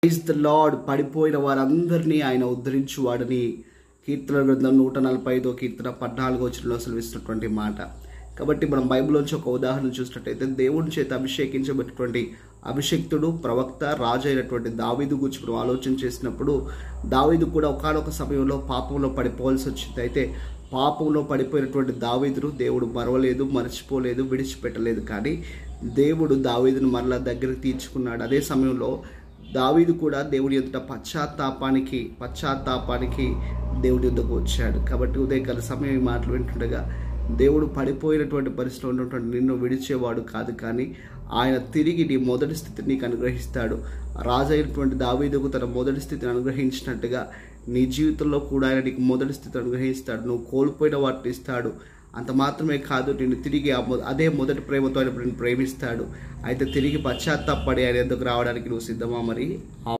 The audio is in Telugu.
Praise the lord. పడిపోయిన వారందరినీ ఆయన ఉద్ధరించువాడని కీర్తన గ్రంథం 145వ కీర్తన 14వ వచనంలో సెలవిస్తున్నటువంటి మాట. కాబట్టి మనం బైబిల్లోంచి ఒక ఉదాహరణ చూసినట్టయితే దేవుని చేత అభిషేకించబడినటువంటి అభిషక్తుడు, ప్రవక్త, రాజు అయినటువంటి దావీదు గురించి మనం ఆలోచన చేసినప్పుడు దావీదు కూడా ఒకానొక సమయంలో పాపంలో పడిపోవాల్సి వచ్చింది. అయితే పాపంలో పడిపోయినటువంటి దావీదును దేవుడు మరవలేదు, మర్చిపోలేదు, విడిచిపెట్టలేదు. కానీ దేవుడు దావీదును మరలా దగ్గరికి తీర్చుకున్నాడు. అదే సమయంలో దావీదు కూడా దేవుడి ఎదుట పశ్చాత్తాపానికి దేవుడి యొద్దకు వచ్చాడు. కాబట్టి ఉదయకాల సమయం ఈ మాటలు వింటుండగా దేవుడు పడిపోయినటువంటి పరిస్థితిలో ఉన్నటువంటి నిన్ను విడిచేవాడు కాదు, కానీ ఆయన తిరిగి నీ మొదటి స్థితిని నీకు అనుగ్రహిస్తాడు. రాజు అయినటువంటి దావీదుకు తన మొదటి స్థితిని అనుగ్రహించినట్టుగా నీ జీవితంలో కూడా ఆయన నీకు మొదటి స్థితిని అనుగ్రహిస్తాడు. నువ్వు కోల్పోయిన వాటిని ఇస్తాడు. అంత మాత్రమే కాదు, నిన్ను తిరిగి అదే మొదటి ప్రేమతో ఆయన నిన్ను ప్రేమిస్తాడు. అయితే తిరిగి పశ్చాత్తాపడి ఆయన ఎందుకు రావడానికి నువ్వు సిద్ధమా మరి?